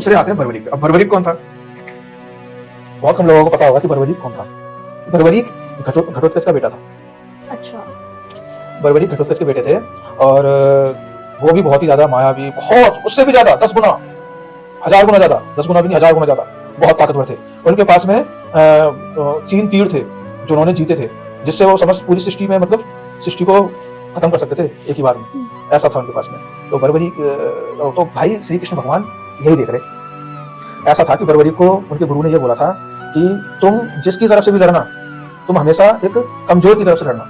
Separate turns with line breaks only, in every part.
दूसरे आते हैं बर्बरीक। अब बर्बरीक कौन था? बहुत कम लोगों को पता होगा कि बर्बरीक कौन था। बर्बरीक घटोत्कच का बेटा था।
अच्छा।
बर्बरीक घटोत्कच के बेटे थे और वो भी बहुत ही ज्यादा मायावी, बहुत उससे भी ज्यादा 10 गुना, 1000 गुना ज्यादा, 10 गुना भी नहीं 1000 गुना ज्यादा बहुत ताकतवर थे। उनके पास में 3 तीर थे जो उन्होंने जीते थे, जिससे वो समस्त पूरी सृष्टि में मतलब सृष्टि को खत्म कर सकते थे एक ही बार में। ऐसा था उनके पास में। तो बर्बरीक तो भाई श्री कृष्ण भगवान यही देख रहे। ऐसा था कि बर्बरीक को उनके गुरु ने यह बोला था कि तुम जिसकी तरफ से भी लड़ना, तुम हमेशा एक कमजोर की तरफ से लड़ना,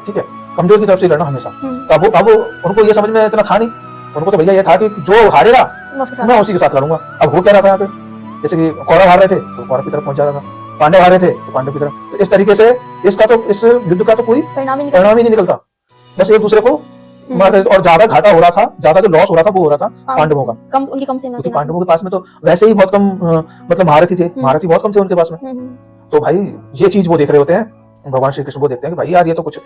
ठीक है, कमजोर की तरफ से लड़ना हमेशा। तो अब उनको ये समझ में इतना था नहीं, उनको तो भैया ये था कि जो हारेगा मैं उसी के साथ लड़ूंगा। अब हो क्या रहा था यहाँ पे, जैसे कि कौरव हार रहे थे तो कौरव की तरफ पहुंच जा रहा था, पांडव हारे थे तो पांडव की तरफ। तो इस तरीके से इस युद्ध का तो कोई परिणाम ही नहीं निकलता, बस एक दूसरे को मारते थे। और ज्यादा घाटा हो रहा था, ज्यादा जो लॉस हो रहा था वो हो रहा था पांडवों का।
उनकी कम सेना,
क्योंकि पांडवों के पास में तो वैसे ही बहुत कम मतलब महारथी थे, महारथी बहुत कम थे उनके पास में। तो भाई ये चीज वो देख रहे होते हैं, भगवान श्री कृष्ण वो देखते हैं कि भाई यार ये तो कुछ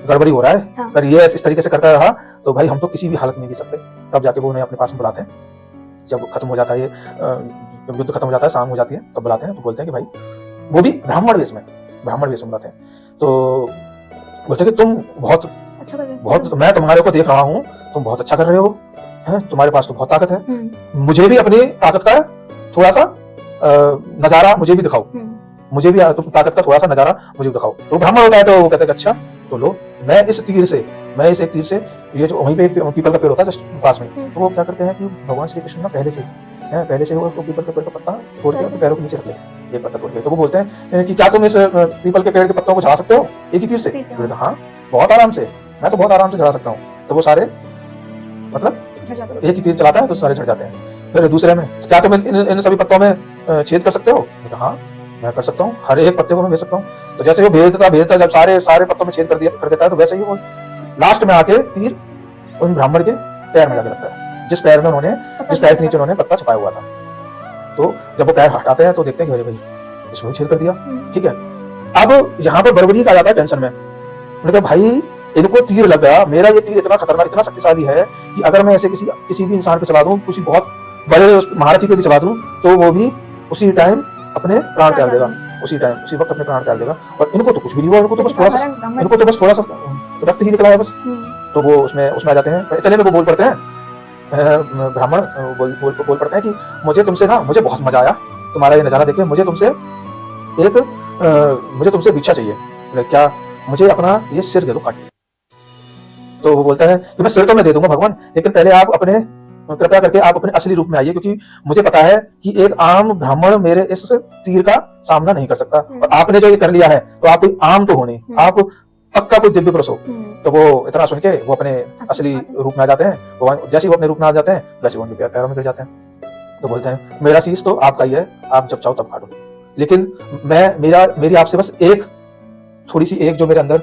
गड़बड़ी हो रहा है।
हाँ।
अगर ये इस तरीके से करता रहा तो भाई हम तो किसी भी हालत में नहीं जी सकते। तब जाके वो उन्हें अपने पास में बुलाते हैं। जब खत्म हो जाता है ये युद्ध खत्म हो जाता है, शाम हो जाती है, तब बुलाते हैं। तो बोलते हैं कि भाई वो भी ब्राह्मण वेश में बुलाते हैं। तो बोलते हैं कि तुम बहुत
अच्छा कर रहे हो,
बहुत मैं तुम्हारे को देख रहा हूँ, तुम बहुत अच्छा कर रहे हो, हैं, तुम्हारे पास तो बहुत ताकत है, मुझे भी अपनी ताकत का थोड़ा सा नजारा मुझे भी दिखाओ, मुझे भी तुम ताकत का थोड़ा सा नजारा मुझे भी दिखाओ। तो ब्राह्मण होता है तो वो कहते हैं अच्छा तो लो, मैं इस एक तीर से ये जो वहीं पे पीपल का पेड़ होता है जस्ट पास में, तो वो क्या करते हैं कि भगवान श्री कृष्ण ना पहले से वो पीपल के पेड़ का पत्ता तोड़ के अपने पैरों के नीचे रख लेते, एक पत्ता तोड़ के। तो वो बोलते हैं कि क्या तुम इस पीपल के पेड़ के पत्तों को चढ़ा सकते हो एक ही तीर से? हाँ बहुत आराम से, मैं तो बहुत आराम से चढ़ा सकता हूँ। तो वो सारे मतलब एक ही तीर चलाता है तो सारे चढ़ जाते हैं। फिर दूसरे में क्या तुम इन सभी पत्तों में छेद कर सकते हो? हाँ मैं कर सकता हूँ, हर एक पत्ते को मैं भेज सकता हूँ। तो जैसे वो भेजता जब सारे पत्तों में छेद कर देता है, तो वैसे ही वो लास्ट में आके तीर उन ब्राह्मण के पैर में जाके लगता है, जिस पैर के नीचे उन्होंने पत्ता छुपाया हुआ था। तो जब वो पैर हटाते हैं तो देखते हैं कि अरे भाई इसमें छेद कर दिया, ठीक है। अब यहाँ पर बर्बरीक आ जाता है टेंशन में। मैंने कहा भाई इनको तीर लग गया, मेरा ये तीर इतना खतरनाक, इतना शक्तिशाली है कि अगर मैं ऐसे किसी भी इंसान पे चला दूं, किसी बहुत बड़े महारथी पे भी चला दूं, तो वो भी उसी टाइम अपने प्राण त्याग देगा, उसी वक्त अपने प्राण त्याग देगा। और इनको तो कुछ भी नहीं हुआ, इनको तो बस थोड़ा सा रक्त ही निकला है बस। तो वो उसमें आ जाते हैं। इतने में वो बोल पड़ते हैं, ब्राह्मण बोल पड़ते हैं कि मुझे बहुत मजा आया तुम्हारा ये नजारा देख के, मुझे तुमसे भिक्षा चाहिए। क्या? मुझे अपना ये सिर दे दो काट के। तो वो बोलता है कि मैं सिर तो मैं दे दूंगा भगवान, लेकिन पहले आप कृपया करके आप अपने असली रूप में आइए, क्योंकि मुझे पता है कि एक आम ब्राह्मण मेरे इस तीर का सामना नहीं कर सकता, और आपने जो ये कर लिया है तो आप कोई आम तो हो नहीं, आप पक्का कोई दिव्य पुरुष हो। तो वो इतना सुन के वो अपने असली रूप में आ जाते हैं। जैसे ही वो अपने रूप में आ जाते हैं वैसे वो उनके पैरों में गिर जाते हैं। तो बोलते हैं मेरा शीश तो आपका ही है, आप जब चाहो तब काटो, लेकिन मेरी आपसे बस थोड़ी सी जो मेरे अंदर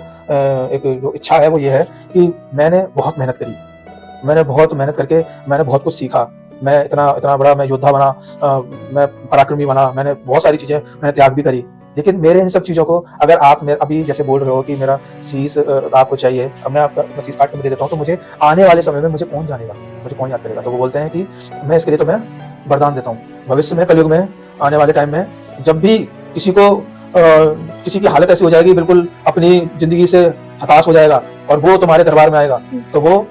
एक जो इच्छा है वो ये है कि मैंने बहुत मेहनत करके मैंने बहुत कुछ सीखा, मैं इतना बड़ा मैं योद्धा बना, मैं पराक्रमी बना, मैंने बहुत सारी चीजें मैंने त्याग भी करी, लेकिन मेरे इन सब चीजों को अगर आप अभी जैसे बोल रहे हो कि मेरा शीश आपको चाहिए, अब मैं आपका शीश काट के दे देता हूँ, तो मुझे आने वाले समय में मुझे कौन याद करेगा? तो वो बोलते हैं कि मैं इसके लिए तो मैं वरदान देता हूँ, भविष्य में कलयुग में आने वाले टाइम में जब भी किसी की हालत ऐसी हो जाएगी, बिल्कुल अपनी जिंदगी से हताश हो जाएगा और वो तुम्हारे दरबार में आएगा, तो वो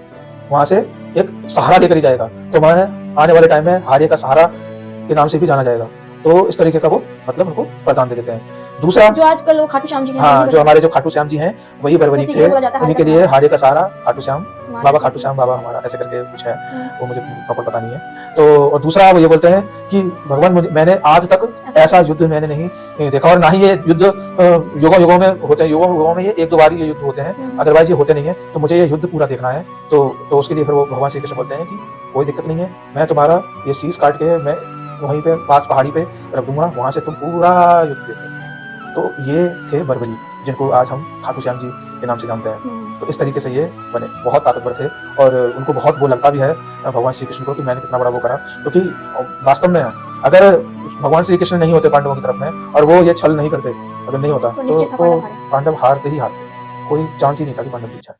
वहां से एक सहारा लेकर ही जाएगा। तो मैं आने वाले टाइम में हारे का सहारा के नाम से भी जाना जाएगा। तो इस तरीके का वो मतलब उनको वरदान दे देते हैं। दूसरा
जो आजकल लोग खाटू श्याम जी हैं,
हाँ, जो हमारे जो खाटू श्याम जी हैं वही बर्बरीक थे, उन्हीं के लिए हारे का सहारा खाटू श्याम बाबा हमारा ऐसे करके कुछ है, वो मुझे प्रॉपर पता नहीं है। तो और दूसरा वो ये बोलते हैं कि भगवान मैंने आज तक ऐसा युद्ध मैंने नहीं देखा, और ना ही ये युद्ध युगों में होते हैं, युगों में ये 1-2 बार ये युद्ध होते हैं, अदरवाइज ये होते नहीं है। तो मुझे ये युद्ध पूरा देखना है। तो उसके लिए फिर वो भगवान श्री कृष्ण बोलते हैं कि कोई दिक्कत नहीं है, मैं तुम्हारा ये शीश काट के मैं वहीं पे पास पहाड़ी पे रख दूंगा, वहां से तुम पूरा युद्ध देखो। तो ये थे बर्बरीक, जिनको आज हम खाटू श्याम जी के नाम से जानते हैं। तो इस तरीके से ये बने, बहुत ताकतवर थे, और उनको बहुत वो लगता भी है भगवान श्री कृष्ण को कि मैंने कितना बड़ा वो करा, क्योंकि वास्तव में अगर भगवान श्री कृष्ण नहीं होते पांडवों की तरफ में और वो ये छल नहीं करते, अगर नहीं होता तो पांडव हारते ही हारते, कोई चांस ही नहीं था कि पांडव जीत जाए।